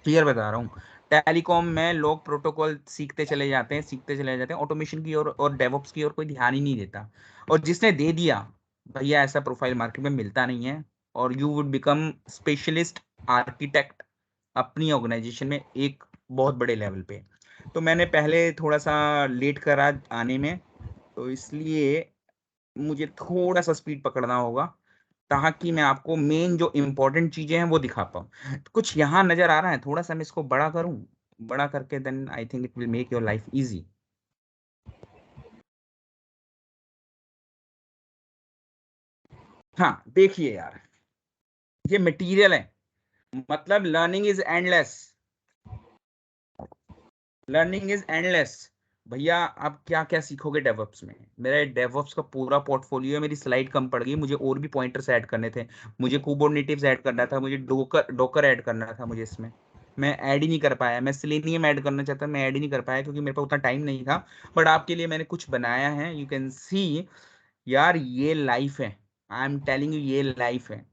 Clear बता रहा हूँ। टेलीकॉम में लोग प्रोटोकॉल सीखते चले जाते हैं, ऑटोमेशन की ओर और डेवऑप्स की ओर कोई ध्यान ही नहीं देता। और जिसने दे दिया, भैया ऐसा प्रोफाइल मार्केट में मिलता नहीं है, और you would become specialist architect अपनी ऑर्गेनाइजेशन में एक बहुत बड़े लेवल पे। तो मैंने पहले थोड़ा सा लेट करा आने में, तो इसलिए मुझे थोड़ा सा स्पीड पकड़ना होगा, ताकि मैं आपको मेन जो इम्पोर्टेंट चीजें हैं वो दिखा पाऊँ। तो कुछ यहाँ नजर आ रहा है, थोड़ा सा मैं इसको बड़ा करूँ, बड़ा करके then I think it will make your life easy. हाँ देखिए यार, ये मटेरियल है, मतलब learning is endless, learning is endless. भैया आप क्या क्या सीखोगे डेवऑप्स में? मेरा डेवऑप्स का पूरा पोर्टफोलियो है, मेरी स्लाइड कम पड़ गई, मुझे और भी पॉइंटर्स ऐड करने थे, मुझे कुबरनेटिव्स ऐड करना था, मुझे डोकर डोकर ऐड करना था, मुझे इसमें मैं ऐड ही नहीं कर पाया। मैं सेलेनियम ऐड करना चाहता, मैं ऐड ही नहीं कर पाया क्योंकि मेरे पास उतना टाइम नहीं था। बट आपके लिए मैंने कुछ बनाया है, यू कैन सी। यार ये लाइफ है, आई एम टेलिंग यू, ये लाइफ है।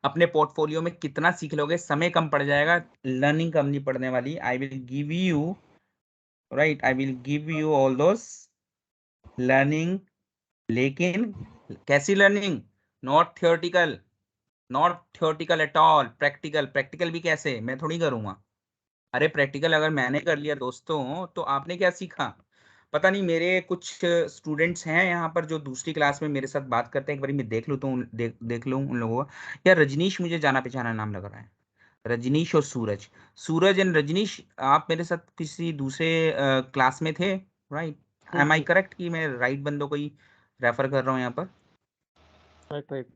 अपने पोर्टफोलियो में कितना सीख लोगे, समय कम पड़ जाएगा, लर्निंग कम नहीं पड़ने वाली। I will give you, right, I will give you all those learning, लेकिन कैसी learning? Not theoretical, not theoretical at all, practical. Practical भी कैसे, मैं थोड़ी करूंगा। अरे प्रैक्टिकल अगर मैंने कर लिया दोस्तों, तो आपने क्या सीखा? पता नहीं, मेरे कुछ स्टूडेंट्स हैं यहाँ पर जो दूसरी क्लास में मेरे साथ बात करते हैं, एक बार मैं देख लूँ तो देख लूँ उन लोगों का। यार रजनीश मुझे जाना पहचाना नाम लग रहा है, रजनीश और सूरज, सूरज एंड रजनीश, आप मेरे साथ किसी दूसरे क्लास में थे, राइट? एम आई करेक्ट कि मैं राइट बंदों को ही रेफर कर रहा हूँ यहाँ पर? Right right.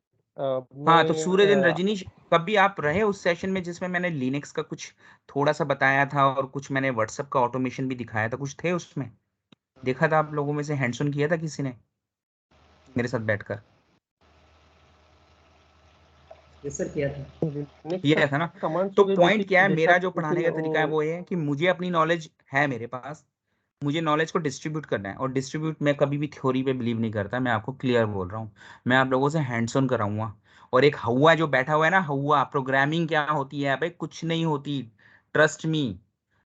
हाँ, तो सूरज एंड मैं रजनीश, कभी आप रहे उस सेशन में जिसमें मैंने लिनक्स का कुछ थोड़ा सा बताया था, और कुछ मैंने व्हाट्सएप का ऑटोमेशन भी दिखाया था, कुछ थे उसमें? देखा था आप लोगों में से, हैंड्स ऑन किया था किसी ने मेरे साथ बैठकर? यस सर, किया था। लिनक्स किया था ना? कमांड्स तो हो गए पॉइंट बेसिक क्या है, देखा मेरा था, जो पढ़ाने लेकिन का तरीका है वो वो ये है कि मुझे अपनी नॉलेज है मेरे पास, मुझे नॉलेज को डिस्ट्रीब्यूट करना है, और डिस्ट्रीब्यूट, मैं कभी भी थ्योरी पे बिलीव नहीं करता, मैं आपको क्लियर बोल रहा हूँ। मैं आप लोगों से हैंड्स ऑन कराऊंगा। और एक हवा जो बैठा हुआ है ना, हवा, प्रोग्रामिंग क्या होती है भाई? कुछ नहीं होती, ट्रस्ट मी।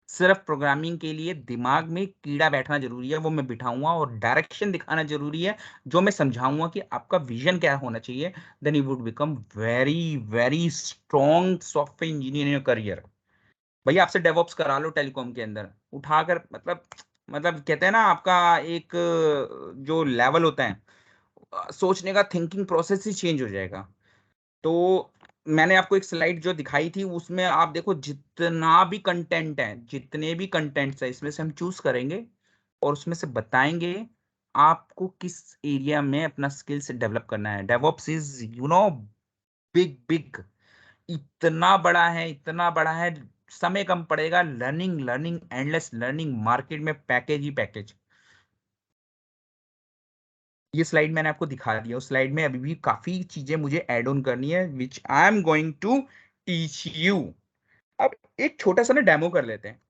सिर्फ प्रोग्रामिंग के लिए दिमाग में कीड़ा बैठना जरूरी है, वो मैं बिठाऊंगा, और डायरेक्शन दिखाना जरूरी है, जो मैं समझाऊंगा कि आपका विजन क्या होना चाहिए। Then you would become very very strong software engineer in your career. भैया आपसे डेवऑप्स करा लो टेलीकॉम के अंदर उठाकर, मतलब कहते हैं ना, आपका एक जो लेवल होता है सोचने का, थिंकिंग प्रोसेस ही चेंज हो जाएगा। तो मैंने आपको एक स्लाइड जो दिखाई थी, उसमें आप देखो, जितना भी कंटेंट है, जितने भी कंटेंट्स है, इसमें से हम चूज करेंगे और उसमें से बताएंगे आपको किस एरिया में अपना स्किल्स डेवलप करना है। डेवऑप्स इज बिग बिग, इतना बड़ा है, इतना बड़ा है, समय कम पड़ेगा, learning learning endless learning, market में पैकेज ही पैकेज। ये स्लाइड मैंने आपको दिखा दिया, उस स्लाइड में अभी भी काफी चीजें मुझे ऐड ऑन करनी है, which I am going to teach you. अब एक छोटा सा ना डेमो कर लेते हैं,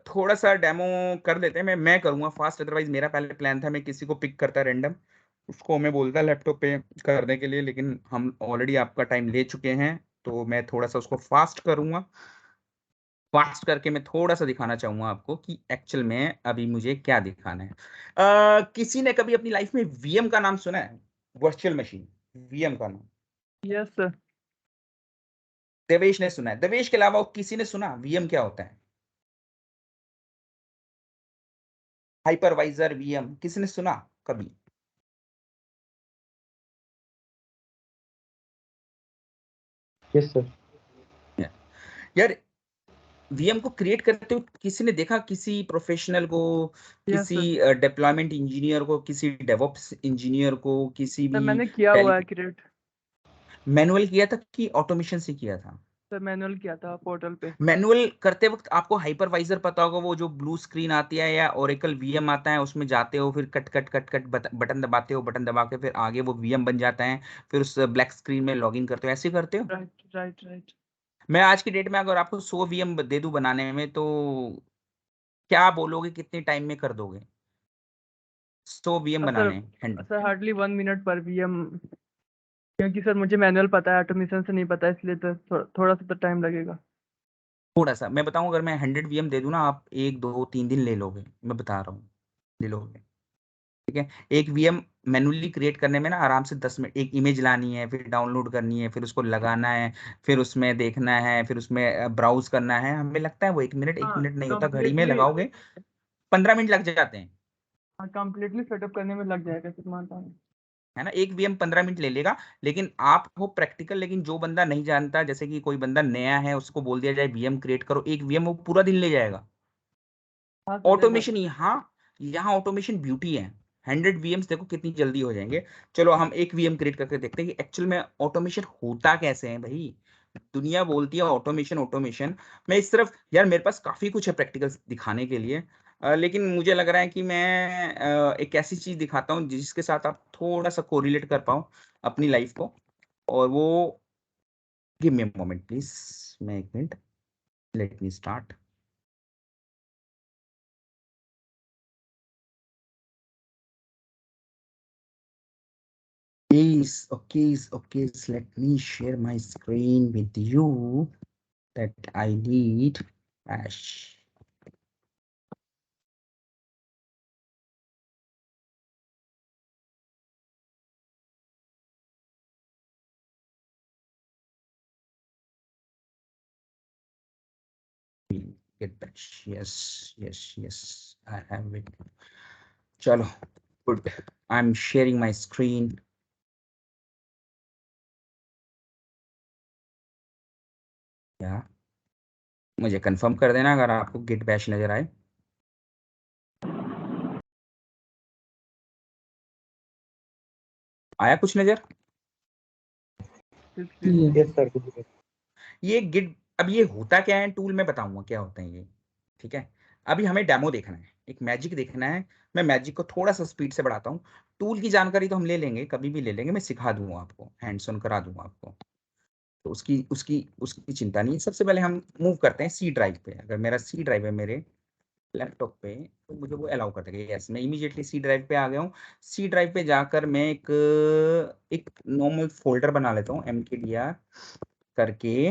थोड़ा सा डेमो कर लेते हैं। मैं करूंगा फास्ट, अदरवाइज मेरा पहले प्लान था मैं किसी को पिक करता रैंडम, उसको मैं बोलता लैपटॉप पे करने के लिए, लेकिन हम ऑलरेडी आपका टाइम ले चुके हैं, तो मैं थोड़ा सा उसको फास्ट करूंगा। फास्ट करके मैं थोड़ा सा दिखाना चाहूंगा आपको कि एक्चुअल में अभी मुझे क्या दिखाना है। किसी ने कभी अपनी लाइफ में वीएम का नाम सुना है? वर्चुअल मशीन, वीएम का नाम? Yes sir. देवेश ने सुना है? देवेश के अलावा किसी ने सुना वीएम क्या होता है? हाइपरवाइजर वीएम किसी ने सुना कभी? Yes sir. यार वीएम को क्रिएट करते हुए किसी ने देखा, किसी प्रोफेशनल को, यस किसी सर। डिप्लॉयमेंट इंजीनियर को, किसी डेवऑप्स इंजीनियर को, किसी सर भी मैंने किया हुआ है क्रिएट। मैनुअल किया था कि ऑटोमेशन से किया था? सर मैनुअल किया था पोर्टल पे। मैनुअल करते वक्त आपको हाइपरवाइजर पता होगा, वो जो ब्लू स्क्रीन आती है या ओरेकल वीएम आता है, उसमें जाते हो, फिर cut cut cut cut button दबाते हो, बटन दबा के फिर आगे वो वीएम बन जाता है, फिर उस ब्लैक स्क्रीन में लॉगिन करते हो, ऐसे करते हो? Right right right. मैं आज की डेट में अगर आपको 100 वीएम दे दूं बनाने में, तो क्या बोलोगे कितने टाइम में कर दोगे 100 वीएम सर बनाने हैंड? सर हार्डली 1 मिनट पर वीएम, क्योंकि सर मुझे मैनुअल पता है, ऑटोमेशन से नहीं पता, इसलिए तो थोड़ा सा तो टाइम लगेगा। थोड़ा सा मैं बताऊं, अगर मैं 100 वीएम दे दूं ना, आप 1 2 3 दिन ले लोगे, मैं बता रहा हूँ, ले लोगे। ठीक है, एक वीएम मैनुअली क्रिएट करने में ना आराम से 10 मिनट, एक इमेज लानी है, फिर डाउनलोड करनी है, फिर उसको लगाना है, फिर उसमें देखना है, फिर उसमें ब्राउज करना है, हमें लगता है वो 1 मिनट, एक हाँ मिनट नहीं होता, घड़ी में कंप्लीटली, लगाओगे 15 मिनट लग जाते हैं, हाँ कंप्लीटली सेटअप करने में लग जाएगा फिर मानता हूँ। है ना। एक वीएम 15 मिनट ले लेगा, लेकिन आप हो प्रैक्टिकल, लेकिन जो बंदा नहीं जानता, जैसे कि कोई बंदा नया है, उसको बोल दिया जाए वीएम क्रिएट करो, एक वीएम वो पूरा दिन ले जाएगा। हाँ सर ले ऑटोमेशन, जाता यहाँ ऑटोमेशन ब्यूटी है। 100 वीएम्स देखो कितनी जल्दी हो जाएंगे। चलो हम एक वीएम क्रिएट करके देखते हैं कि एक्चुअल में ऑटोमेशन होता कैसे है भाई। दुनिया बोलती है ऑटोमेशन ऑटोमेशन, मैं इस तरफ यार मेरे पास काफी कुछ है प्रैक्टिकल दिखाने के लिए, लेकिन मुझे लग रहा है कि मैं एक ऐसी चीज दिखाता हूँ जिसके साथ आप थोड़ा सा कोरिलेट कर पाओ अपनी लाइफ को, और वो, गिव मी मोमेंट प्लीज, मैं एक minute, let me start. Okay, let me share my screen with you that I need Ash. Get Bash. Yes. I have it. Chalo, good. I'm sharing my screen. क्या मुझे confirm कर देना अगर आपको Git bash नजर आए। आया कुछ नजर? है। Yes sir. ये गिट, अब ये होता क्या है टूल, मैं बताऊंगा क्या होता है ये। ठीक है, अभी हमें डेमो देखना है, एक मैजिक देखना है। मैं मैजिक को थोड़ा सा स्पीड से बढ़ाता हूँ। टूल की जानकारी तो हम ले लेंगे, कभी भी ले लेंगे, मैं सिखा दूंगा आपको, हैंड्स ऑन करा दूंगा आपको, तो उसकी उसकी उसकी चिंता नहीं है। सबसे पहले हम मूव करते हैं सी ड्राइव पे। अगर मेरा सी ड्राइव है मेरे लैपटॉप पे, तो मुझे वो अलाउ कर देगा। यस, मैं इमीडिएटली सी ड्राइव पे आ गया हूँ। सी ड्राइव पे जाकर मैं एक एक नॉर्मल फोल्डर बना लेता हूँ, mkdir करके,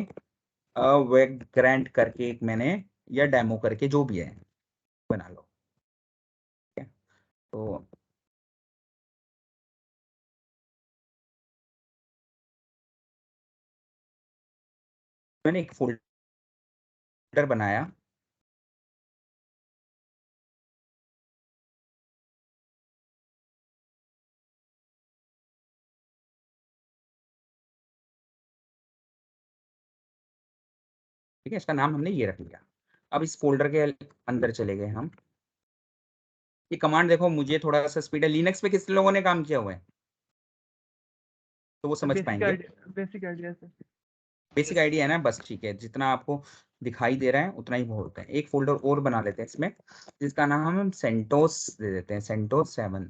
वेब ग्रांट करके एक मैंने, या डेमो करके, जो भी है बना लो। ठीक है, तो मैंने एक फोल्डर बनाया। ठीक है, इसका नाम हमने ये रख लिया। अब इस फोल्डर के अंदर चले गए हम। ये कमांड देखो, मुझे थोड़ा सा स्पीड है। लिनक्स पे किस लोगों ने काम किया हुआ है तो वो समझ पाएंगे। Basic idea sir. Basic idea है ना, बस ठीक है, जितना आपको दिखाई दे रहा है उतना ही बोलते हैं। एक फोल्डर और बना लेते हैं इसमें, जिसका नाम हम सेंटोस दे देते हैं, सेंटोस 7।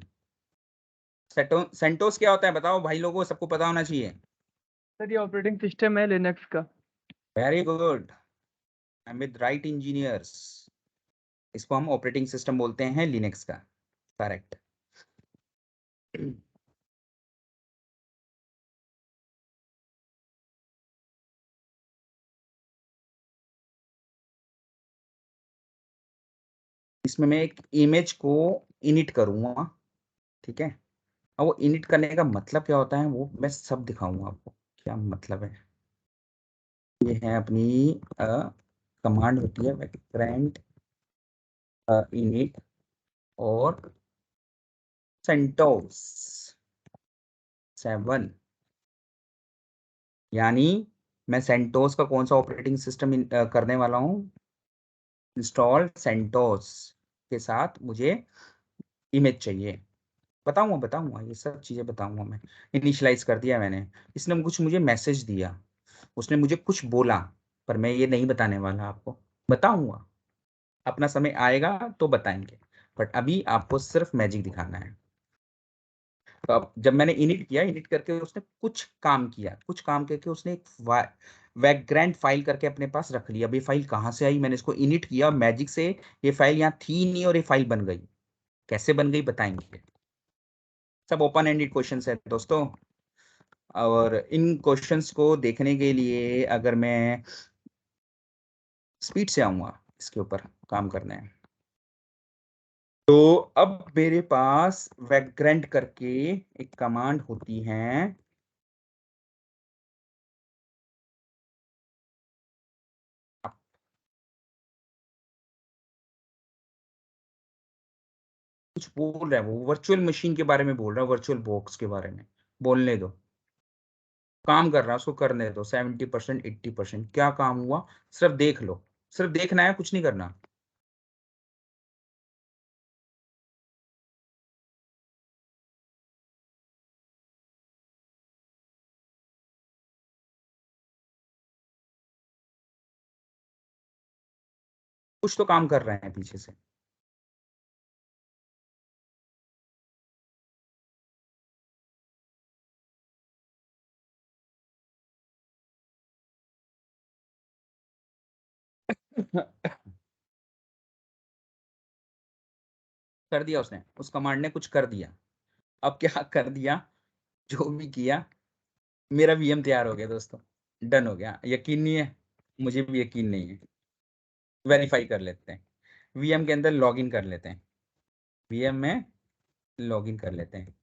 सेंटोस क्या होता है बताओ भाई, लोगों सबको पता होना चाहिए। सर ये ऑपरेटिंग सिस्टम है लिनक्स का। Very good, I am with right engineers. इसको हम ऑपरेटिंग सिस्टम बोलते हैं लिनक्स का, करेक्ट। इसमें मैं एक इमेज को इनिट करूंगा। ठीक है, और वो इनिट करने का मतलब क्या होता है वो मैं सब दिखाऊंगा आपको, क्या मतलब है। ये है अपनी कमांड होती है वैक्रेंट इनिट और सेंटोस 7, यानी मैं सेंटोस का कौन सा ऑपरेटिंग सिस्टम करने वाला हूँ, इंस्टॉल सेंटोस के साथ मुझे इमेज चाहिए। बताऊंगा ये सब चीजें बताऊंगा मैं। इनिशियलाइज कर दिया मैंने, इसने कुछ मुझे मैसेज दिया, उसने मुझे कुछ बोला, पर मैं ये नहीं बताने वाला आपको, बताऊंगा अपना समय आएगा तो बताएंगे, बट अभी आपको सिर्फ मैजिक दिखाना है। तो अब जब मैंने इनिट किया, इनिट करके उसने कुछ काम किया, कुछ काम करके उसने एक वैग्रेंट फाइल करके अपने पास रख लिया। अब ये फाइल कहाँ से आई, मैंने इसको इनिट किया मैजिक से, ये फाइल यहाँ थी नहीं और ये फाइल बन गई। कैसे बन गई बताएंगे। सब ओपन एंडेड क्वेश्चंस है दोस्तों, और इन क्वेश्चंस को देखने के लिए अगर मैं स्पीड से आऊंगा इसके ऊपर काम करने। तो अब मेरे पास वैग्रेंट करके एक कमांड होती है, कुछ बोल रहा है वो वर्चुअल मशीन के बारे में बोल रहा है, वर्चुअल बॉक्स के बारे में। बोलने दो, काम कर रहा है, उसको करने दो। 70%, 80%, क्या काम हुआ सिर्फ देख लो, सिर्फ देखना है, कुछ नहीं करना। कुछ तो काम कर रहे हैं पीछे से। कर दिया उसने, उस कमांड ने कुछ कर दिया। अब क्या कर दिया, जो भी किया, मेरा वीएम तैयार हो गया दोस्तों, डन हो गया। यकीन नहीं है, मुझे भी यकीन नहीं है। वेरीफाई कर लेते हैं, वीएम के अंदर लॉगिन कर लेते हैं, वीएम में लॉगिन कर लेते हैं।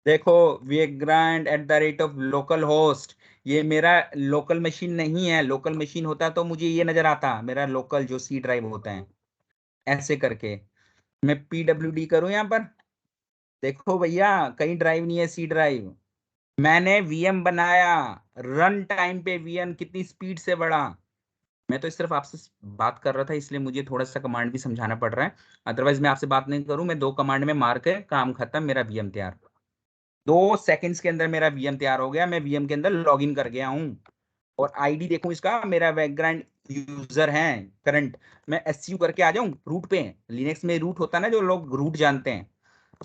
देखो, vagrant at the rate of local host, ये मेरा लोकल मशीन नहीं है। लोकल मशीन होता तो मुझे ये नजर आता, मेरा लोकल जो सी ड्राइव होता है, ऐसे करके। मैं PWD करूं यहाँ पर, देखो भैया कहीं ड्राइव नहीं है, सी ड्राइव। मैंने वीएम बनाया, रन टाइम पे वीएम कितनी स्पीड से बढ़ा। मैं तो सिर्फ आपसे बात कर रहा था, इसलिए मुझे थोड़ा सा कमांड भी समझाना पड़ रहा है। अदरवाइज मैं आपसे बात नहीं करूं, मैं 2 कमांड में मार के काम खत्म, मेरा वीएम तैयार। 2 सेकंड्स के अंदर मेरा वीएम तैयार हो गया, मैं वीएम के अंदर लॉग इन कर गया हूँ। और आईडी देखूं इसका, मेरा बैकग्राउंड यूजर है करंट। मैं एसयू करके आ जाऊं रूट पे, लिनक्स में रूट होता है ना, जो लोग रूट जानते हैं,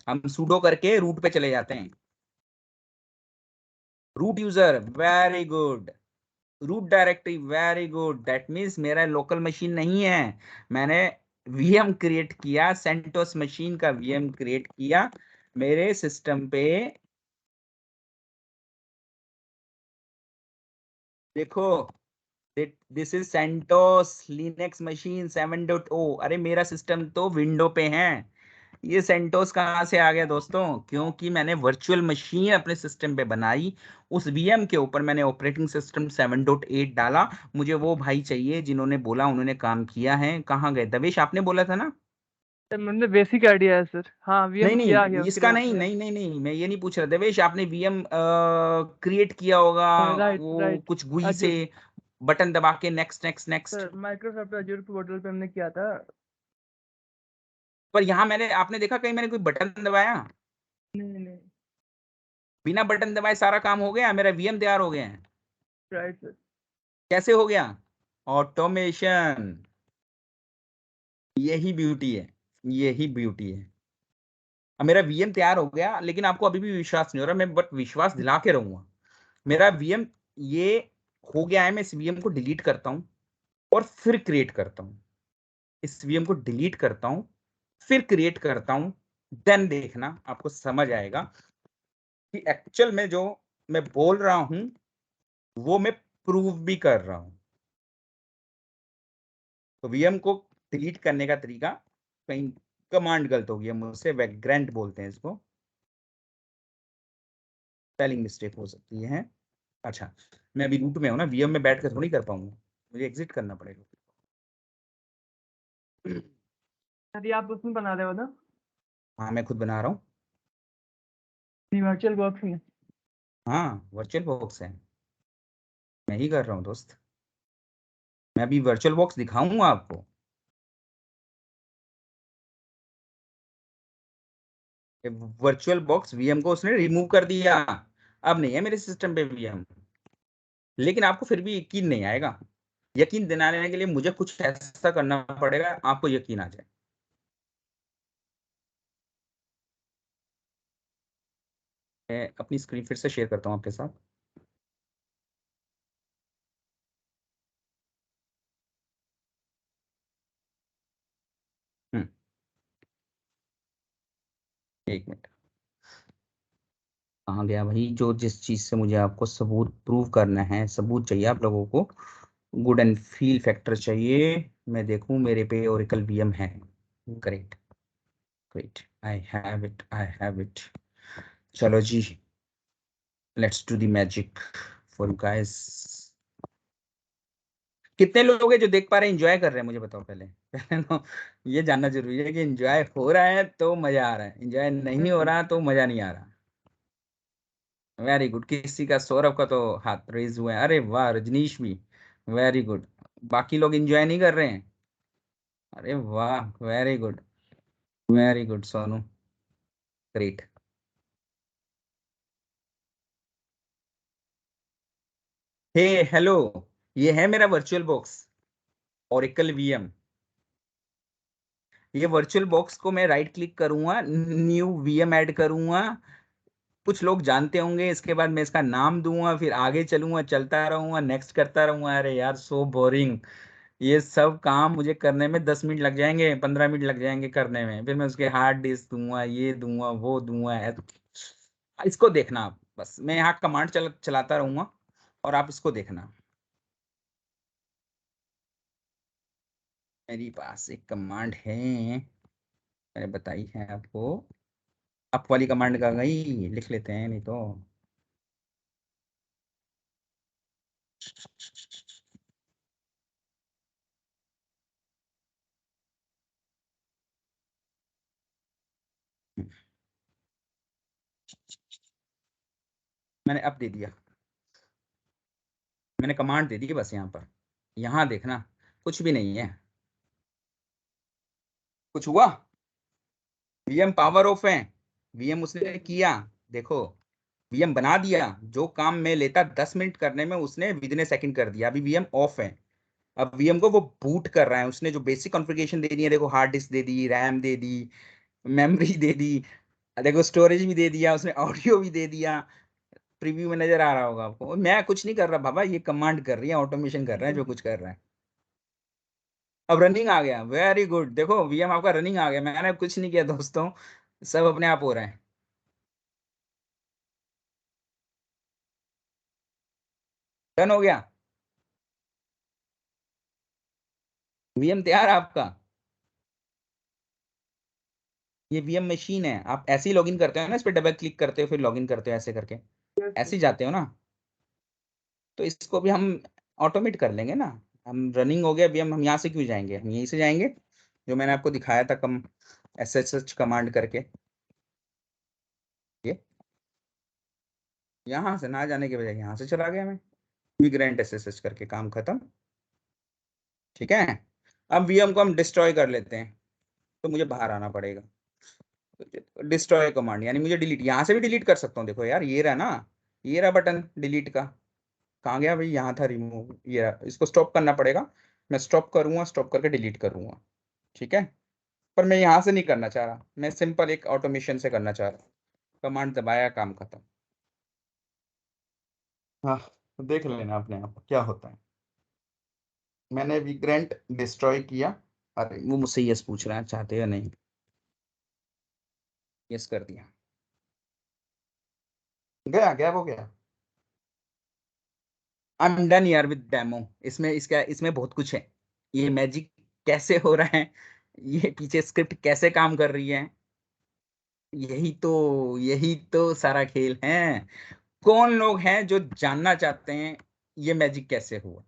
हम सुडो करके रूट पे चले जाते हैं। Root user, very good. Root directory, very good. That means मेरा लोकल मशीन नहीं है, मैंने वीएम क्रिएट किया, सेंटोस मशीन का वीएम क्रिएट किया मेरे सिस्टम पे। देखो, this is CentOS Linux machine 7.0। अरे मेरा सिस्टम तो विंडो पे है। ये सेंटोस कहाँ से आ गया दोस्तों? क्योंकि मैंने वर्चुअल मशीन अपने सिस्टम पे बनाई, उस वीएम के ऊपर मैंने ऑपरेटिंग सिस्टम 7.8 डाला। मुझे वो भाई चाहिए जिन्होंने बोला उन्होंने काम किया है। कहाँ गए देवेश? आपने बोला था ना? सर मतलब बेसिक आइडिया है सर, हाँ वीएम नहीं किया नहीं, गया उसके इसका बाद नहीं में। नहीं नहीं नहीं, मैं ये नहीं पूछ रहा देवेश। आपने वीएम क्रिएट किया होगा, राइट वो राइट। कुछ GUI से अजूर, बटन दबा के next next next. Sir Microsoft Azzur portal पे हमने किया था। पर यहाँ मैंने, आपने देखा कहीं मैंने कोई बटन दबाया? नहीं नहीं। बिना बटन दबाए सारा काम हो गया, मेरा वीएम तैयार हो गया है। Right sir. कैसे हो गया? ऑटोमेशन। यही ब्यूटी है, यही ब्यूटी है। अब मेरा वीएम तैयार हो गया, लेकिन आपको अभी भी विश्वास नहीं हो रहा, मैं बट विश्वास दिला के रहूंगा। मेरा वीएम ये हो गया है। मैं इस वीएम को डिलीट करता हूं और फिर क्रिएट करता हूं। इस वीएम को डिलीट करता हूं, फिर क्रिएट करता हूं। देन देखना आपको समझ आएगा कि एक्चुअल में जो मैं बोल रहा हूं वो मैं प्रूव भी कर रहा हूं। तो वीएम को डिलीट करने का तरीका, कहीं कमांड गलत हो गया मुझसे, वैग्रेंट बोलते हैं इसको, स्पेलिंग मिस्टेक हो सकती है। अच्छा, मैं अभी रूट में हूं ना, वीएम में बैठ कर थोड़ी कर पाऊंगा, मुझे एग्जिट करना पड़ेगा। सर ये आप उसमें बना रहे हो ना, हाँ, मैं खुद बना रहा हूँ। वर्चुअल बॉक्स में? हाँ, वर्चुअल बॉक्स है, मैं ही कर रहा हूँ दोस्त। मैं अभी वर्चुअल बॉक्स दिखाऊंगा आपको। वर्चुअल बॉक्स वीएम को उसने रिमूव कर दिया, अब नहीं है मेरे सिस्टम पे वीएम। लेकिन आपको फिर भी यकीन नहीं आएगा। यकीन दिलाने के लिए मुझे कुछ ऐसा करना पड़ेगा आपको यकीन आ जाए। मैं अपनी स्क्रीन फिर से शेयर करता हूँ आपके साथ। हम्म एक मिनट, कहाँ गया भाई? जो जिस चीज से मुझे आपको सबूत प्रूव करना है, सबूत चाहिए आप लोगों को, गुड एंड फील फैक्टर चाहिए। मैं देखूं मेरे पे ओरेकल वीएम है। Great great, I have it, I have it. चलो जी, let's do the magic for you guys. कितने लोग हैं जो देख पा रहे हैं, एंजॉय कर रहे हैं? मुझे बताओ पहले। पहले तो ये जानना जरूरी है कि एंजॉय हो रहा है तो मजा आ रहा है, एंजॉय नहीं हो रहा तो मजा नहीं आ रहा। Very good. किसी का, सौरभ का तो हाथ रेज हुए हैं। अरे वाह, रजनीश भी, वेरी गुड। बाकी लोग एंजॉय नहीं कर रहे हैं? अरे वाह, very good, very good Sonu, great. Hey hello, ये है मेरा वर्चुअल बॉक्स ओरेकल वीएम। ये वर्चुअल बॉक्स को मैं राइट क्लिक करूंगा, न्यू वीएम ऐड करूंगा। कुछ लोग जानते होंगे, इसके बाद मैं इसका नाम दूंगा, फिर आगे चलूंगा, चलता रहूंगा, नेक्स्ट करता रहूंगा। अरे यार, सो बोरिंग। ये सब काम मुझे करने में 10 मिनट लग जाएंगे, 15 मिनट लग जाएंगे करने में। फिर मैं उसके हार्ड डिस्क दूंगा, ये दूंगा, वो दूंगा। इसको देखना आप, बस मैं यहाँ कमांड चलाता रहूंगा और आप इसको देखना। मेरी पास एक कमांड है, मैंने बताई है आपको। अप वाली कमांड का गई, लिख लेते हैं नहीं तो। मैंने अप दे दिया, मैंने कमांड दे दी बस। यहाँ पर, यहाँ देखना, कुछ भी नहीं है। कुछ हुआ? वीएम पावर ऑफ है, वीएम उसने किया। देखो, वीएम बना दिया। जो काम मैं लेता 10 मिनट करने में, उसने विद इन ए सेकंड कर दिया। अभी वीएम ऑफ है। अब वीएम को वो बूट कर रहा है। उसने जो बेसिक कॉन्फ़िगरेशन दे दी है, देखो, हार्ड डिस्क दे दी, रैम दे दी, मेमोरी दे दी, देखो स्टोरेज भी दे दिया उसने, ऑडियो भी दे दिया। प्रीव्यू में नजर आ रहा होगा आपको। मैं कुछ नहीं कर रहा बाबा, ये कमांड कर रही है, ऑटोमेशन कर रहा है जो कुछ कर रहा है। अब रनिंग आ गया, वेरी गुड। देखो, वीएम आपका रनिंग आ गया, मैंने कुछ नहीं किया दोस्तों, सब अपने आप हो रहा है। डन हो गया, वीएम तैयार है आपका। ये वीएम मशीन है। आप ऐसे ही लॉगिन करते हो ना, इस पे डबल क्लिक करते हो, फिर लॉगिन करते हो ऐसे करके, ऐसे ही जाते हो ना। तो इसको भी हम ऑटोमेट कर लेंगे ना। हम रनिंग हो गया वीएम, हम यहाँ से क्यों जाएंगे, हम यहीं से जाएंगे, जो मैंने आपको दिखाया था कम SSH कमांड करके। ये यहाँ से ना जाने के बजाय यहाँ से चला गया मैं, ग्रेंट SSH करके, काम खत्म। ठीक है, अब वीएम को हम डिस्ट्रॉय कर लेते हैं, तो मुझे बाहर आना पड़ेगा। डिस्ट्रॉय कमांड, यानी मुझे डिलीट, यहाँ से भी डिलीट कर सकता हूँ। देखो यार, ये रहा ना, ये रहा बटन डिलीट का। कहाँ गया भाई? यहाँ था रिमूव, ये रहा। इसको स्टॉप करना पड़ेगा। मैं स्टॉप करूंगा, स्टॉप करके डिलीट करूंगा। ठीक है, पर मैं यहाँ से नहीं करना चाह रहा, मैं सिंपल एक ऑटोमेशन से करना चाह रहा। कमांड दबाया, काम खत्म। हाँ, देख लेना अपने आप क्या होता है। मैंने विग्रेंट डिस्ट्रॉय किया। अरे वो मुझसे यस पूछ रहा है, चाहते या नहीं? यस कर दिया, गया गया, हो गया। आई एम डन यार विद डेमो। इसमें इसका, इसमें बहुत कुछ है। ये मैजिक कैसे हो रहा है, ये पीछे स्क्रिप्ट कैसे काम कर रही है, यही तो सारा खेल है। कौन लोग हैं जो जानना चाहते हैं ये मैजिक कैसे हुआ?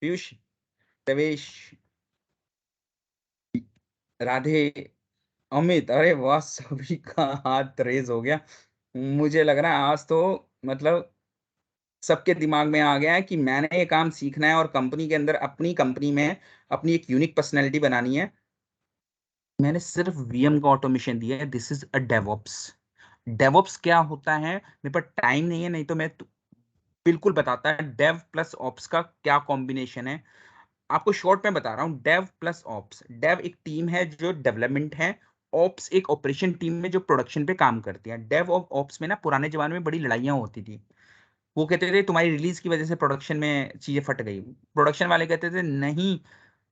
पीयूष, देवेश, राधे, अमित, अरे वाह, सभी का हाथ रेज हो गया। मुझे लग रहा है आज तो, मतलब, सबके दिमाग में आ गया है कि मैंने ये काम सीखना है और कंपनी के अंदर, अपनी कंपनी में अपनी एक यूनिक पर्सनैलिटी बनानी है। मैंने सिर्फ वीएम का ऑटोमेशन दिया है। This is a DevOps. DevOps क्या होता है, मेरे पास टाइम नहीं है, नहीं तो मैं बिल्कुल बताता है डेव प्लस ऑप्स का क्या कॉम्बिनेशन है। आपको शॉर्ट में बता रहा हूँ, डेव प्लस ऑप्स। डेव एक टीम है जो डेवलपमेंट है, ऑप्स एक ऑपरेशन टीम में जो प्रोडक्शन पे काम करती है। डेव और ऑप्स में ना पुराने जमाने में बड़ी लड़ाइयाँ होती थी। वो कहते थे तुम्हारी रिलीज की वजह से प्रोडक्शन में चीजें फट गई, प्रोडक्शन वाले कहते थे नहीं,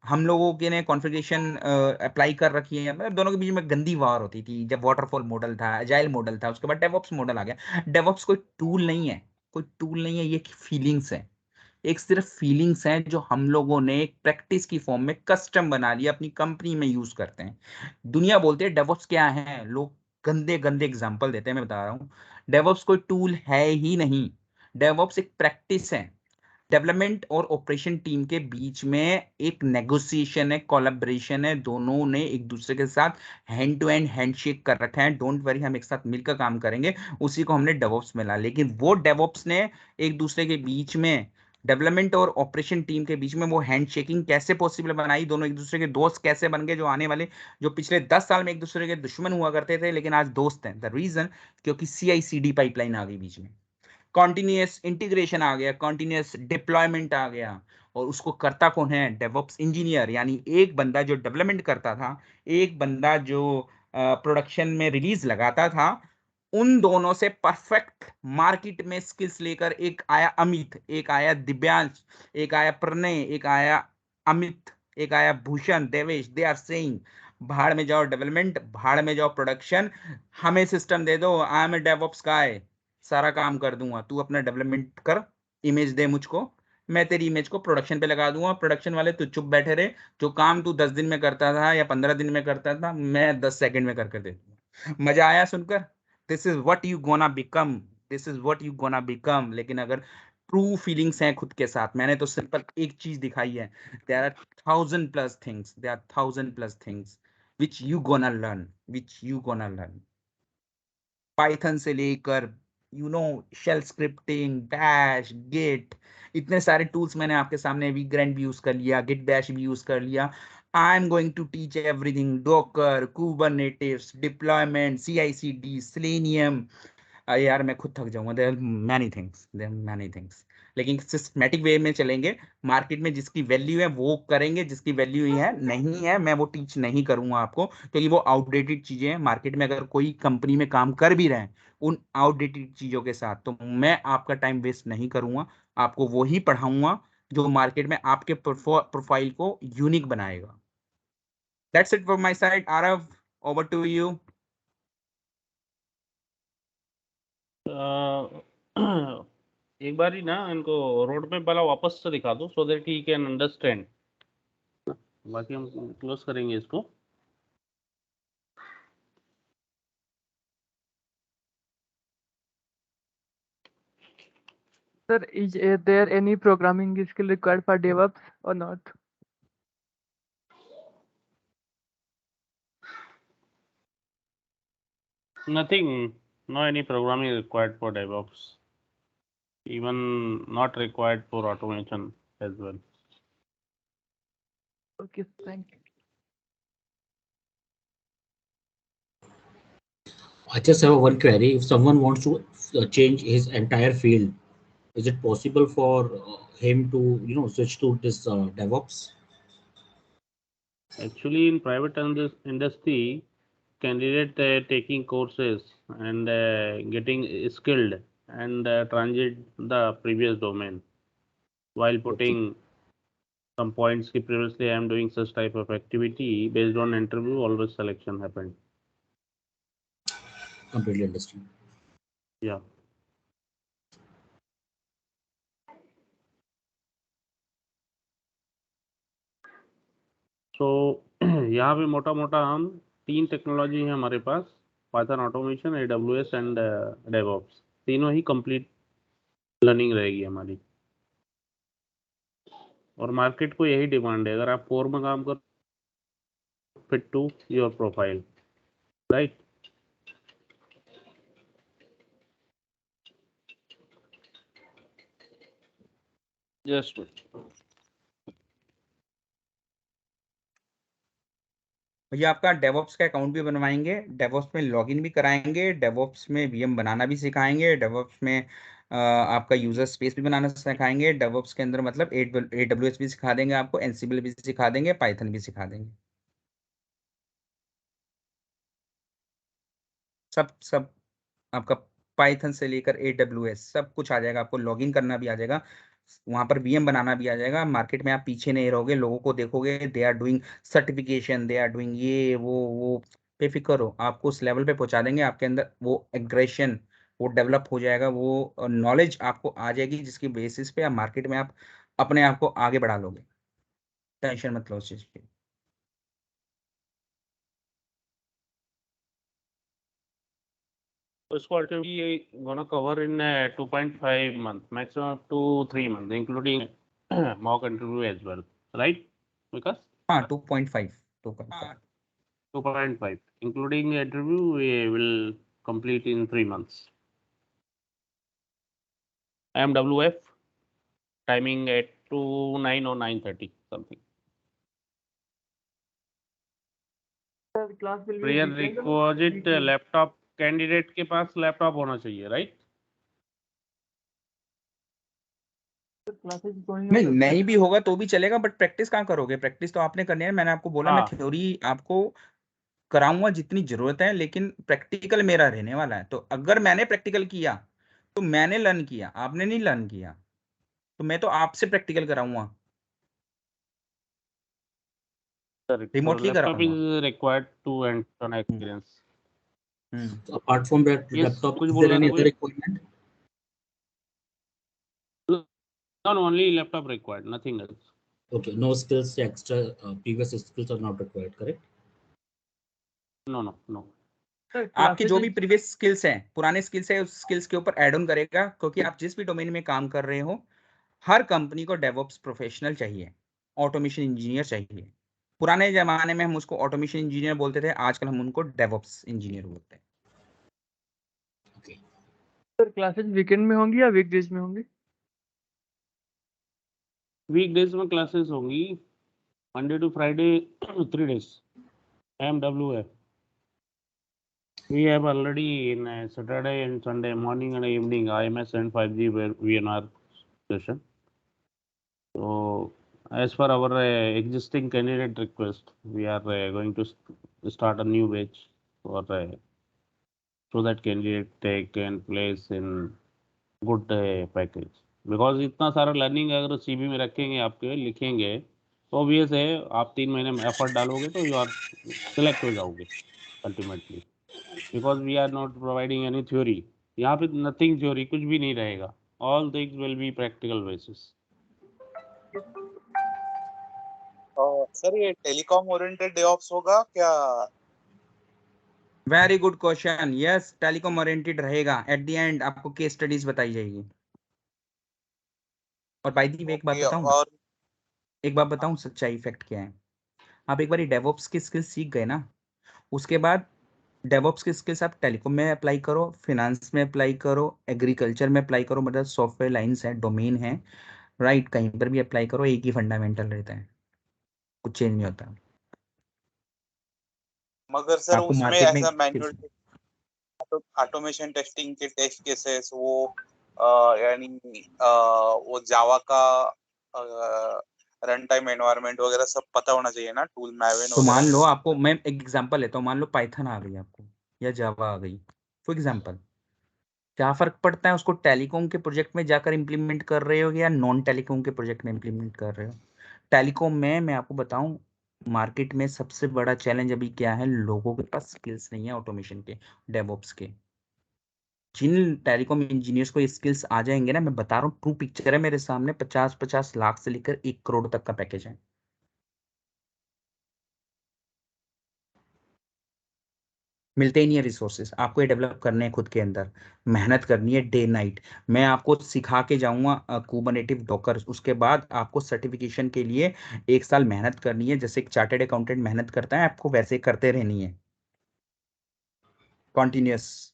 हम लोगों के ने कॉन्फ़िगरेशन अप्लाई कर रखी है, मतलब दोनों के बीच में गंदी वार होती थी जब वाटरफॉल मॉडल था, अजाइल मॉडल था, उसके बाद डेवऑप्स मॉडल आ गया। डेवऑप्स कोई टूल नहीं है, कोई टूल नहीं है, ये फीलिंग्स है, एक सिर्फ फीलिंग्स हैं जो हम लोगों ने एक प्रैक्टिस की फॉर्म में कस्टम बना लिया, अपनी कंपनी में यूज करते हैं। दुनिया बोलती है डेवऑप्स क्या है, लोग गंदे गंदे एग्जांपल देते हैं, मैं बता रहा हूँ डेवऑप्स कोई टूल है ही नहीं। डेवऑप्स एक प्रैक्टिस है, डेवलपमेंट और ऑपरेशन टीम के बीच में एक नेगोशिएशन है, कोलैबोरेशन है, दोनों ने एक दूसरे के साथ हैंड टू हैंड हैंडशेक कर रखा है, डोंट वरी हम एक साथ मिलकर काम करेंगे, उसी को हमने डेवऑप्स में ला। लेकिन वो डेवऑप्स ने एक दूसरे के बीच में, डेवलपमेंट और ऑपरेशन टीम के बीच में वो हैंड शेकिंग कैसे पॉसिबल बनाई, दोनों एक दूसरे के दोस्त कैसे बन गए, जो आने वाले, जो पिछले 10 साल में एक दूसरे के दुश्मन हुआ करते थे लेकिन आज दोस्त हैं। द रीजन, क्योंकि CI/CD पाइपलाइन आ गई बीच में, कॉन्टिन्यूअस इंटीग्रेशन आ गया, कॉन्टिन्यूअस डिप्लॉयमेंट आ गया, और उसको करता कौन है, डेवऑप्स इंजीनियर, यानी एक बंदा जो डेवलपमेंट करता था, एक बंदा जो प्रोडक्शन में रिलीज लगाता था। उन दोनों से परफेक्ट मार्केट में स्किल्स लेकर एक आया अमित, एक आया दिव्यांश, एक आया प्रणय, एक आया अमित, एक आया Bhushan, Devesh. They are saying भाड़ में जाओ डेवलपमेंट, भाड़ में जाओ प्रोडक्शन, हमें सिस्टम दे दो, आई एम ए डेवऑप्स गाय, सारा काम कर दूंगा, तू अपना डेवलपमेंट कर, इमेज दे मुझको, मैं तेरी इमेज को प्रोडक्शन पे लगा दूंगा, प्रोडक्शन वाले तू चुप बैठे रहे, जो काम तू 10 दिन में करता था या 15 दिन में करता था, मैं 10 सेकंड में करके दे दूंगा। मजा आया सुनकर? This is what you gonna become, this is what you gonna become. लेकिन अगर ट्रू फीलिंग्स हैं खुद के साथ, मैंने तो सिंपल एक चीज दिखाई है, there are 1000+ things, there are 1000+ things which you gonna learn, which you gonna learn. Python से लेकर शेल स्क्रिप्टिंग, बैश, गिट, इतने सारे टूल्स मैंने आपके सामने, वीग्रैंड भी यूज कर लिया, गिट बैश भी यूज कर लिया। I am going to teach everything, Docker, Kubernetes, deployment, CI/CD, Selenium. यार मैं खुद थक जाऊंगा, there many things, there many things. लेकिन सिस्टमेटिक वे में चलेंगे, मार्केट में जिसकी वैल्यू है वो करेंगे, जिसकी वैल्यू ही है नहीं है मैं वो टीच नहीं करूंगा आपको, क्योंकि वो आउटडेटेड चीजें हैं। मार्केट में अगर कोई कंपनी में काम कर भी रहे हैं उन आउटडेटेड चीजों के साथ, तो मैं आपका टाइम वेस्ट नहीं करूंगा, आपको वो ही पढ़ाऊंगा जो मार्केट में आपके प्रोफाइल को यूनिक बनाएगा। That's it from my side. Aarav, over to you. एक बार ही ना इनको रोड मैप वाला वापस से दिखा दो, so that he can understand. बाकी हम क्लोज करेंगे इसको। Sir, is there any programming skill required for DevOps or not? Nothing, no any programming required for DevOps, even not required for automation as well. Okay, thank you. I just have one query. If someone wants to change his entire field, is it possible for him to switch to this DevOps? Actually, in private industry, candidate taking courses and getting skilled and transit the previous domain while putting some points. Previously, I am doing such type of activity. Based on interview, always selection happened. Completely understand. Yeah. So यहाँ पे मोटा मोटा हम 3 technology है हमारे पास, Python automation, AWS and DevOps, तीनों ही कंप्लीट लर्निंग रहेगी हमारी। और मार्केट को यही डिमांड है, अगर आप कोर में काम कर, fit to your profile, right. Just भैया आपका डेवऑप्स का अकाउंट भी बनवाएंगे, डेवऑप्स में लॉगिन भी कराएंगे, डेवऑप्स में VM बनाना भी सिखाएंगे, डेवऑप्स में आपका यूजर स्पेस भी बनाना सिखाएंगे, डेवऑप्स के अंदर मतलब AWS भी सिखा देंगे आपको, एनसिबल भी सिखा देंगे, पाइथन भी सिखा देंगे, सब सब आपका पाइथन से लेकर AWS सब कुछ आ जाएगा, आपको लॉगिन करना भी आ जाएगा, वहां पर वीएम बनाना भी आ जाएगा। मार्केट में आप पीछे नहीं रहोगे, लोगों को देखोगे they are doing certification, they are doing ये वो बेफिक्र हो, आपको उस लेवल पे पहुंचा देंगे। आपके अंदर वो एग्रेशन वो डेवलप हो जाएगा, वो नॉलेज आपको आ जाएगी, जिसकी बेसिस पे आप मार्केट में आप अपने आप को आगे बढ़ा लोगे। टेंशन मत लो उस चीज की। So इसको ultimately gonna cover in 2.5 months, maximum up to 3 months, including mock interview as well, right? Because हाँ 2.5 2.5, including interview, we will complete in 3 months. IMWF timing at 9 or 9:30 something. Sir, class will be Prerequisite laptop, candidate के पास laptop होना चाहिए, right? classes going नहीं, on. नहीं भी होगा तो भी चलेगा, बट प्रैक्टिस कहाँ करोगे? प्रैक्टिस तो आपने करनी है। मैंने आपको बोला मैं हाँ। थ्योरी आपको कराऊंगा जितनी जरूरत है, लेकिन प्रैक्टिकल मेरा रहने वाला है। तो अगर मैंने प्रैक्टिकल किया तो मैंने लर्न किया, आपने नहीं लर्न किया, तो मैं तो आपसे प्रैक्टिकल कराऊंगा, Correct. So रिमोटली laptop कराऊंगा। is required to hands-on experience. So apart from that Yes, laptop, कुछ is बोल there रहा any था other कोई? requirement? No, only laptop required, nothing else. Okay, no skills extra, previous skills are not required, correct? No. Sir, आपकी classes जो भी is previous skills हैं, पुराने स्किल्स है, उस स्किल्स के ऊपर ऐड ऑन करेगा, क्योंकि आप जिस भी डोमेन में काम कर रहे हो, हर कंपनी को डेवऑप्स प्रोफेशनल चाहिए, ऑटोमेशन इंजीनियर चाहिए। पुराने जमाने में हम उसको ऑटोमेशन इंजीनियर बोलते थे, आजकल हम उनको डेवऑप्स इंजीनियर बोलते हैं। Okay. sir classes weekend में होंगी या weekdays में होंगी? वीकडेज में क्लासेस होंगी, Monday to Friday 3 days. IMWF. We have already in Saturday and Sunday morning and evening IMS and 5G VNR session. So as per our existing candidate request, we are going to start a new batch for so that candidate can place in good package. Because इतना सारा learning अगर CV में रखेंगे, आपके लिखेंगे, तो obvious है आप 3 महीने में एफर्ट डालोगे तो यू आर सिलेक्ट हो जाओगे ultimately, because we are not providing any theory. यहाँ पे नथिंग थ्योरी, कुछ भी नहीं रहेगा, all things will be practical basis. Sir ये टेलीकॉम ओरिएंटेड डेवऑप्स होगा क्या? Very good question. Yes, telecom oriented रहेगा। एट द एंड आपको केस स्टडीज बताई जाएगी। और बाय द वे एक बात ओके, बताऊं, और एक बात बताऊं सच्चाई फैक्ट क्या है। आप एक बार डेवऑप्स की स्किल्स सीख गए ना, उसके बाद डेवऑप्स की स्किल्स आप टेलीकॉम में अप्लाई करो, फिनेंस में अप्लाई करो, एग्रीकल्चर में अप्लाई करो, मतलब सॉफ्टवेयर लाइंस है, डोमेन है, राइट, कहीं पर भी अप्लाई करो, एक ही फंडामेंटल रहता है, कुछ चेंज नहीं होता। मगर सर आपको उसमें मार्केट में ऐसा मैनुअल ऑटोमेशन टेस्टिंग के टेस्ट केसेस वो यानी वो जावा का रन टाइम एनवायरनमेंट वगैरह सब पता होना चाहिए ना, टूल मैवेन तो मान लो वगैरह। आपको मैं एक एग्जांपल लेता हूँ, मान लो पाइथन आ गई आपको या जावा आ गई, फॉर एग्जांपल, क्या फर्क पड़ता है उसको टेलीकॉम के प्रोजेक्ट में जाकर इंप्लीमेंट कर रहे हो या नॉन टेलीकॉम के प्रोजेक्ट में इंप्लीमेंट कर रहे हो? टेलीकॉम में मैं आपको बताऊं, मार्केट में सबसे बड़ा चैलेंज अभी क्या है, लोगों के पास स्किल्स नहीं है ऑटोमेशन के, डेवऑप्स के। जिन टेलीकॉम इंजीनियर्स को ये स्किल्स आ जाएंगे ना, मैं बता रहा हूँ, ट्रू पिक्चर है मेरे सामने, 50-50 लाख से लेकर 1 करोड़ तक का पैकेज है। मिलते ही नहीं है रिसोर्सेज, आपको ये डेवलप करने हैं खुद के अंदर, मेहनत करनी है डे नाइट। मैं आपको सिखा के जाऊंगा कुबरनेटिव डॉकर, उसके बाद आपको सर्टिफिकेशन के लिए 1 साल मेहनत करनी है, जैसे एक चार्टेड अकाउंटेंट मेहनत करता है, आपको वैसे करते रहनी है, कॉन्टिन्यूस,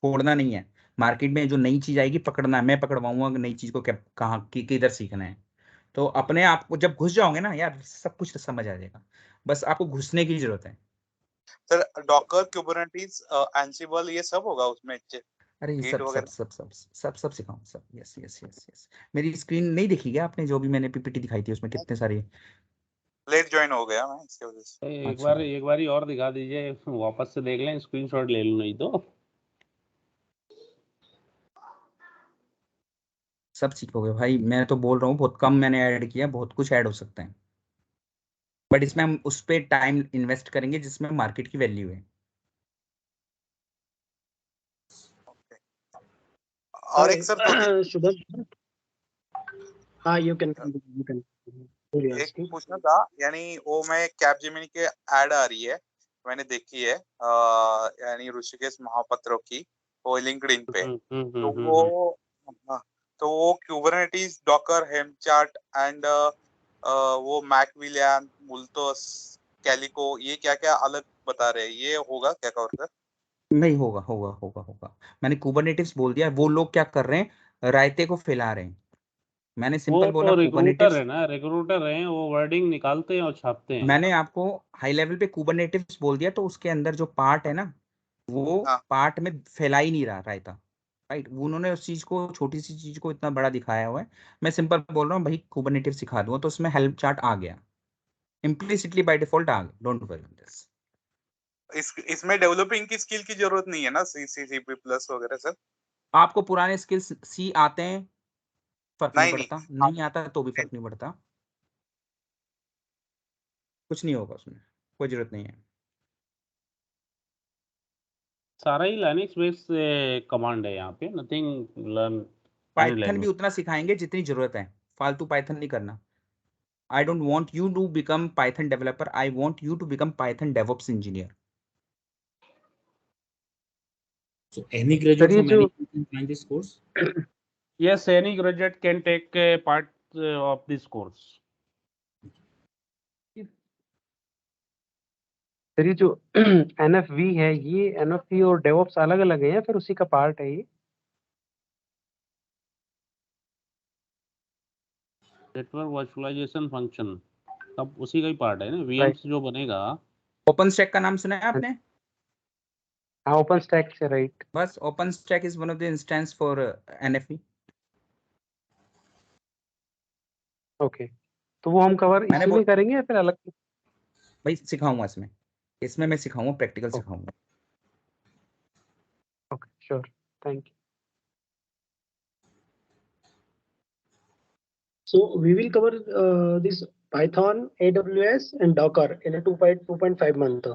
छोड़ना नहीं है। मार्केट में जो नई चीज आएगी पकड़ना है, मैं पकड़वाऊंगा नई चीज को, क्या कहाँ किधर सीखना है। तो अपने आप को जब घुस जाओगे ना यार, सब कुछ समझ आ जाएगा, बस आपको घुसने की जरूरत है। सर डॉकर, कुबरनेटिस, एंसिबल ये सब होगा उसमें, अरे ये गिट सब सब वगैरह? सब सब सब सब सिखाऊं सब। Yes yes yes yes. मेरी स्क्रीन नहीं देखी क्या आपने, जो भी मैंने पीपीटी दिखाई थी उसमें कितने सारे। लेट ज्वाइन हो गया मैं इसकी वजह से। अच्छा, एक बार ही और दिखा दीजिए, वापस से देख लें, स्क्रीनशॉट ले लूं नहीं तो। सब सीखोगे भाई, मैं तो बोल रहा हूँ बहुत कम मैंने ऐड किया, बहुत कुछ ऐड हो सकता है, बट इसमें हम उस पर टाइम इन्वेस्ट करेंगे जिसमें मार्केट की वैल्यू है। और एक सर छोटी शुभम, हाँ यू कैन एक पूछना था, यानी वो मैं कैप जेमिनी के ऐड आ रही है, मैंने देखी है, यानी ऋषिकेश महापात्रों की, वो लिंक्डइन पे, तो वो हाँ, तो वो क्यूबरनेटिस, डॉकर, हेमचार्ट एंड वो मैकविलियन, मुल्टोस, कैलिको, ये क्या क्या अलग बता रहे हैं, ये होगा क्या कवर सर? नहीं होगा, होगा होगा होगा, मैंने कुबरनेटिव्स बोल दिया। वो लोग क्या कर रहे हैं, रायते को फैला रहे हैं। मैंने वो सिंपल बोला तो रिक्रूटर कुबरनेटिव्स। है ना, रिक्रूटर है, वो वर्डिंग निकालते हैं और छापते हैं। मैंने आपको हाई लेवल पे कुबरनेटिव्स बोल दिया, तो उसके अंदर जो पार्ट है ना, वो हाँ पार्ट में फैला ही नहीं रहा रायता, राइट। उन्होंने उस चीज को, छोटी सी चीज को इतना बड़ा दिखाया हुआ है। मैं सिंपल बोल रहा हूँ भाई, कुबरनेटिव सिखा दूंगा तो उसमें हेल्प चार्ट आ गया, इम्प्लिसिटली बाय डिफॉल्ट आ गया, डोंट वरी दिस। इसमें डेवलपिंग की स्किल की जरूरत नहीं है ना, सी सी सी प्लस वगैरह सर? आपको पुराने स्किल्स सी आते हैं, फर्क नहीं नहीं नहीं, पड़ता, नहीं आता तो भी फर्क नहीं पड़ता, कुछ नहीं होगा उसमें, कोई जरूरत नहीं है। सारा ही लाइनक्स बेस्ड कमांड है यहाँ पे, नथिंग लर्न एनी पाइथन भी लैंग्वेज। उतना सिखाएंगे जितनी जरूरत है, फालतू पाइथन नहीं करना। I don't want you to become Python developer, I want you to become Python DevOps engineer. So any graduate sir ये from जो any can join this course? Yes, any graduate can take a part of this course. Sir ये जो एनएफवी है, ये एनएफवी और DevOps अलग अलग है या फिर उसी का पार्ट है ये? नेटवर्क वर्चुअलाइजेशन फंक्शन सब उसी का ही पार्ट है ना, राइट, वीएम्स जो बनेगा। ओपन स्टैक का नाम सुना है आपने? हाँ ओपन स्टैक से, राइट। बस OpenStack is one of the instances for NFV. Okay, तो वो हम कवर मैंने इसी वो में करेंगे या फिर अलग? भाई सिखाऊंगा इसमें, इसमें मैं सिखाऊंगा, प्रैक्टिकल ओके, सिखाऊंगा। Sure, thank you. So we will cover this Python, AWS, and Docker in a 2.5 month.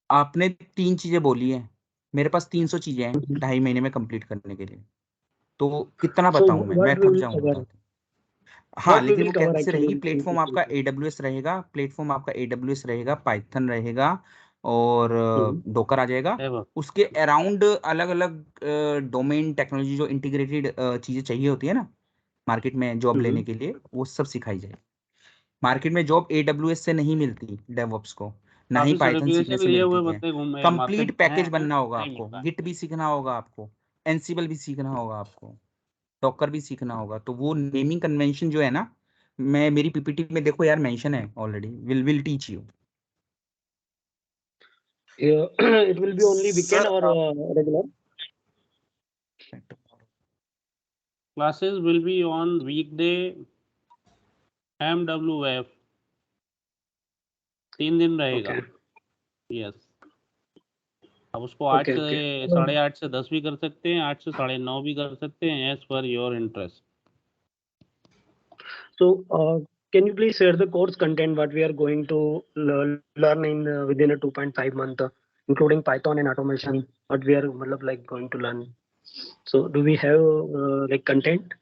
आपने 3 चीजें बोली हैं, मेरे पास 300 चीजें हैं 2.5 महीने में कंप्लीट करने के लिए, तो कितना So बताऊं मैं what we थक will जाऊंगा cover? बताते। हाँ, What we लेकिन will वो cover कैसे actually रहेगी, in प्लेटफॉर्म आपका this? AWS रहेगा, प्लेटफॉर्म आपका AWS रहेगा, पाइथन रहेगा, और डोकर आ जाएगा। एवर उसके अराउंड अलग अलग डोमेन टेक्नोलॉजी जो इंटीग्रेटेड चीजें चाहिए होती है ना मार्केट में जॉब लेने के लिए, वो सब सिखाई जाएगी। मार्केट में जॉब AWS से नहीं मिलती डेवऑप्स को, ना ही काफी पाइथन सीखने सर्टिफिकेशन से लिए हुए मिलती है। बंदे घूमे मार्केट कंप्लीट में है, पैकेज बनना होगा नहीं आपको, मिलता है। गिट भी सीखना होगा आपको, एनसिबल भी सीखना होगा आपको, डॉकर भी सीखना होगा। तो वो नेमिंग कन्वेंशन जो है ना, मैं मेरी पीपीटी में देखो यार मेंशन है already, will teach you. It will be only weekend sir or regular? Classes will be on weekday, MWF 3 दिन रहेगा। Okay, यस, अब उसको 8 okay, okay. से 8:30 से 10 भी कर सकते हैं, 8 से 9:30 भी कर सकते हैं, as per your interest. So can you please share the course content what we are going to learn in within a 2.5 month, including Python and automation? What we are matlab, like going to learn? So do we have like content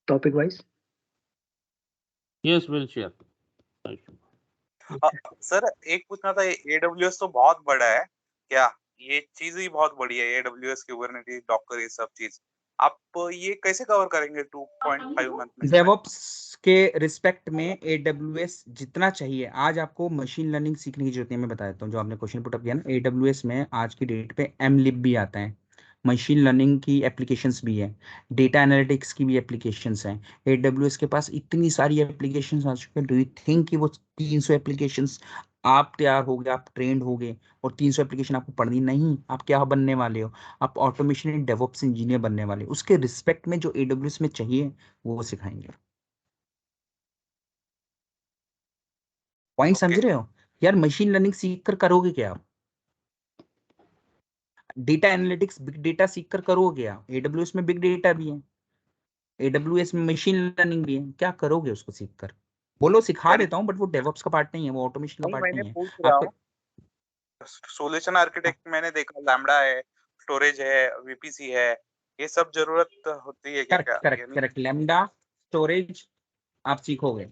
topic wise? Yes, will share. Sir एक पूछना था, AWS तो बहुत बड़ा है क्या? ये चीज ही बहुत बड़ी है, AWS, कुबरनेटिस, डॉकर, ये सब चीज आप ये कैसे कवर करेंगे 2.5 मंथ में इसमें? डेवऑप्स के रिस्पेक्ट में AWS जितना चाहिए, आज आपको मशीन लर्निंग सीखने की जरूरत है। मैं बता देता हूँ, जो आपने क्वेश्चन पुट अप किया ना, AWS में आज की डेट पे mlib भी आता है, मशीन लर्निंग की एप्लीकेशंस भी है, डेटा एनालिटिक्स की भी एप्लीकेशंस हैं। AWS के पास इतनी सारी एप्लीकेशंस आ चुके हैं, डू यू थिंक कि वो 300 एप्लीकेशंस, आप तैयार हो गए, आप ट्रेंड हो गए और 300 एप्लीकेशन आपको पढ़नी नहीं? आप क्या बनने वाले हो? आप ऑटोमेशन एंड डेवऑप्स इंजीनियर बनने वाले हो। उसके रिस्पेक्ट में जो AWS में चाहिए वो सिखाएंगे। पॉइंट ओके, समझ रहे हो यार? मशीन लर्निंग सीख कर करोगे क्या आप? डेटा एनालिटिक्स बिग डेटा सीख कर करोगे आप, AWS में बिग डेटा भी है, AWS में मशीन लर्निंग भी है, क्या करोगे उसको सीख कर? बोलो सिखा यानी देता हूँ, बट वो डेवऑप्स का पार्ट नहीं है, वो ऑटोमेशन का नहीं, पार्ट मैंने नहीं है पूछ रहा आपका। हूँ सोल्यूशन आर्किटेक्ट मैंने देखा, लैम्बडा है, स्टोरेज है, VPC है, ये सब जरूरत होती है क्या करेक्ट क्या करेक्ट यानी करेक्ट, लैम्बडा स्टोरेज आप सीखोगे।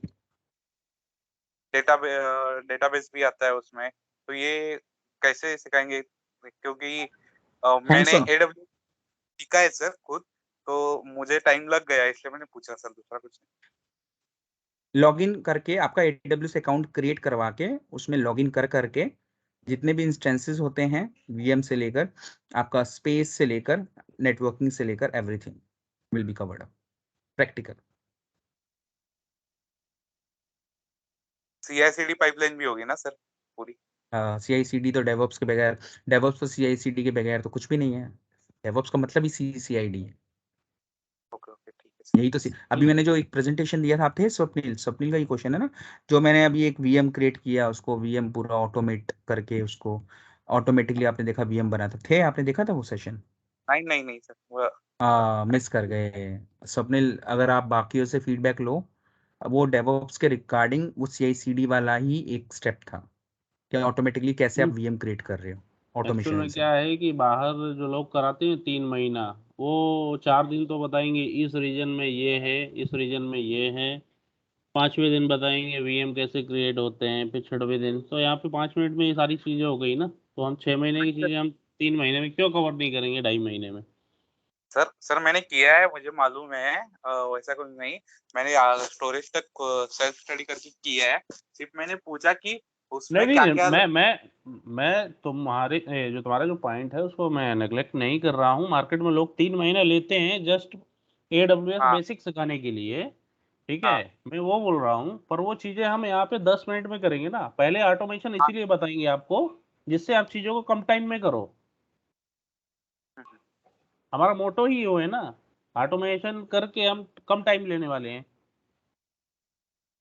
डेटाबेस भी आता है उसमें, तो ये कैसे सिखाएंगे? क्योंकि हैंड्स मैंने ऑन, AWS सीखा है सर खुद, तो मुझे टाइम लग गया, इसलिए मैंने पूछा सर, दूसरा कुछ नहीं। लॉगिन करके आपका AWS अकाउंट क्रिएट करवा के उसमें लॉगिन कर करके जितने भी इंस्टेंसेस होते हैं VM से लेकर आपका स्पेस से लेकर नेटवर्किंग से लेकर everything will be covered up practical. CI/CD pipeline भी होगी ना सर पूरी? CI/CD तो डेवऑप्स के बगैर, डेवऑप्स तो CI/CD के बगैर तो कुछ भी नहीं है। डेवऑप्स का मतलब ही CI/CD है। ओके ओके, ठीक है सर। यही तो अभी मैंने जो एक प्रेजेंटेशन दिया था, आप थे स्वप्निल? स्वप्निल का ही क्वेश्चन है ना, जो मैंने अभी एक VM क्रिएट किया, उसको VM पूरा ऑटोमेट करके उसको ऑटोमेटिकली आपने देखा VM बना था, थे आपने देखा था वो सेशन? नहीं नहीं नहीं सर, वो मिस कर गए स्वप्निल, अगर आप बाकियों से फीडबैक लो, अब वो डेवऑप्स के रिगार्डिंग वो CI/CD वाला ही एक स्टेप था कि ऑटोमेटिकली कैसे आप VM क्रिएट कर रहे हो एक्चुअल ऑटोमेशन में से। क्या है कि बाहर जो लोग कराते हैं 3 महीना, वो 4 दिन तो बताएंगे इस रीजन में ये है, इस रीजन में ये है, 5वें दिन बताएंगे VM कैसे क्रिएट होते हैं, फिर 6वें दिन। तो यहाँ पे 5 मिनट में ये सारी चीजें हो गई ना, तो हम 6 महीने की चीजें हम 3 महीने में क्यों कवर नहीं करेंगे, 2.5 महीने में? सर मैंने किया है, मुझे मालूम है, वैसा कुछ नहीं। मैंने स्टोरेज तक सेल्फ स्टडी करके किया है, सिर्फ मैंने पूछा कि उसमें नहीं क्या नहीं, क्या। मैं तुम्हारे जो तुम्हारा जो पॉइंट है उसको मैं नेग्लेक्ट नहीं कर रहा हूँ। मार्केट में लोग 3 महीने लेते हैं जस्ट AWS हाँ बेसिक सिखाने के लिए, ठीक है, हाँ मैं वो बोल रहा हूँ। पर वो चीजें हम यहाँ पे 10 मिनट में करेंगे ना, पहले ऑटोमेशन हाँ। इसीलिए बताएंगे आपको जिससे आप चीजों को कम टाइम में करो। हम्म। हमारा मोटो ही वो है ना, ऑटोमेशन करके हम कम टाइम लेने वाले हैं।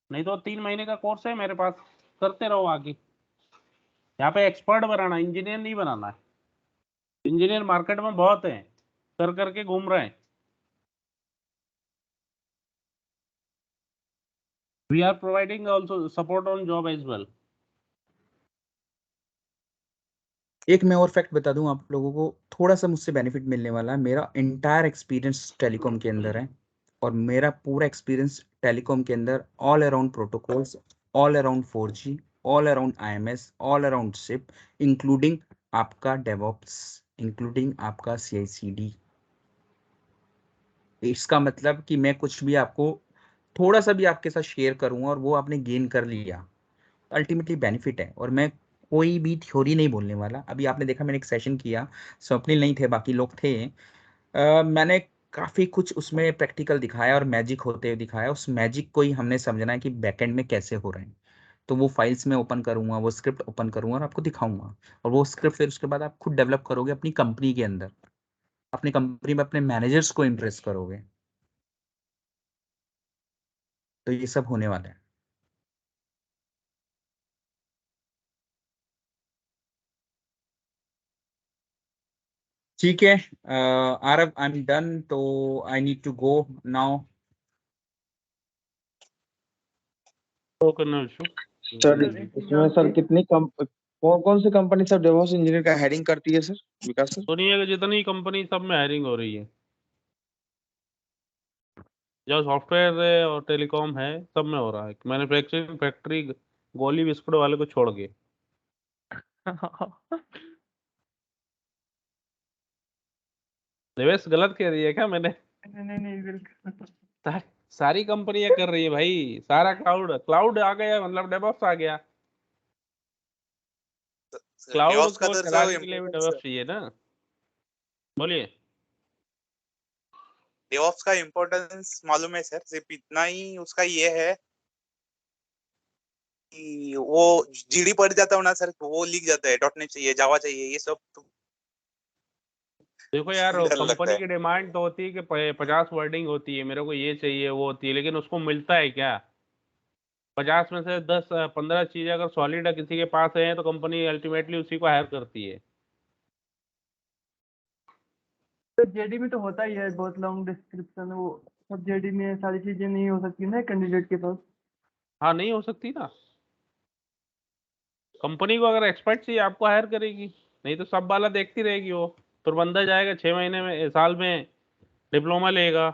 नहीं तो 3 महीने का कोर्स है मेरे पास, करते रहो आगे। यहाँ पे एक्सपर्ट बनाना, इंजीनियर नहीं बनाना है। इंजीनियर मार्केट में बहुत हैं, कर करके घूम रहे हैं। We are providing also support on job as well. एक मैं और फैक्ट बता दूं आप लोगों को, थोड़ा सा मुझसे बेनिफिट मिलने वाला है। मेरा इंटायर एक्सपीरियंस टेलीकॉम के अंदर है, और मेरा पूरा एक्सपीरियंस टेलीकॉम के अंदर all around protocols, all around 4G, all around IMS, all around SIP, including आपका डेवऑप्स, इंक्लूडिंग आपका CI/CD। इसका मतलब कि मैं कुछ भी आपको थोड़ा सा भी आपके साथ शेयर करूंगा और वो आपने गेन कर लिया, अल्टीमेटली बेनिफिट है। और मैं कोई भी थ्योरी नहीं बोलने वाला। अभी आपने देखा मैंने एक सेशन किया, स्वप्निल नहीं थे, बाकी लोग थे। मैंने काफी कुछ उसमें प्रैक्टिकल दिखाया और मैजिक होते हुए दिखाया। उस मैजिक को ही हमने समझना है कि बैकएंड में कैसे हो रहे हैं। तो वो फाइल्स में ओपन करूंगा, वो स्क्रिप्ट ओपन करूंगा और आपको दिखाऊंगा। और वो स्क्रिप्ट फिर उसके बाद आप खुद डेवलप करोगे अपनी कंपनी के अंदर, अपनी कंपनी में अपने मैनेजर्स को इम्प्रेस करोगे। तो ये सब होने वाला है। ठीक है आरव, आई एम डन, तो I need to go now. तो करना इशू सर इसमें सर कितनी कौन कौन सी कंपनी सर डेवॉप्स इंजीनियर का हायरिंग करती है सर, विकास सर? दुनिया की जितनी कंपनी सब में हायरिंग हो रही है, जो सॉफ्टवेयर है और टेलीकॉम है सब में हो रहा है। मैन्युफैक्चरिंग फैक्ट्री गोली बिस्कुट वाले को छोड़ के। देवेश गलत कह रही है क्या मैंने? नहीं नहीं बिल्कुल। सारी कंपनियां कर रही है भाई, सारा क्लाउड क्लाउड आ गया, मतलब डेवऑप्स आ गया। क्लाउड DevOps का को तो सर चलाने के लिए भी इम्पोर्टेंस है, डेवऑप्स चाहिए ना। बोलिए। DevOps का इम्पोर्टेंस मालूम है सर, सिर्फ इतना ही उसका ये है कि वो GD पढ़ जाता हूँ ना सर, तो वो लिख जाता है, .NET चाहिए, जावा चाहिए, ये सब तो देखो यार, डर लगता कंपनी है। की डिमांड तो होती है कि 50 वर्डिंग होती है, मेरे को ये चाहिए वो होती है, लेकिन उसको मिलता है क्या? 50 में से 10-15 चीजें अगर सॉलिड है किसी के पास है तो कंपनी अल्टीमेटली उसी को हायर करती है। तो जेडी में तो होता ही है बहुत लॉन्ग डिस्क्रिप्शन, वो सब जेडी में सारी चीजें नहीं हो सकती ना कैंडिडेट के पास। हाँ नहीं हो सकती ना, कंपनी को अगर एक्सपर्ट चाहिए आपको हायर करेगी, नहीं तो सब वाला देखती रहेगी वो। फिर बंदा जाएगा 6 महीने में, साल में डिप्लोमा लेगा,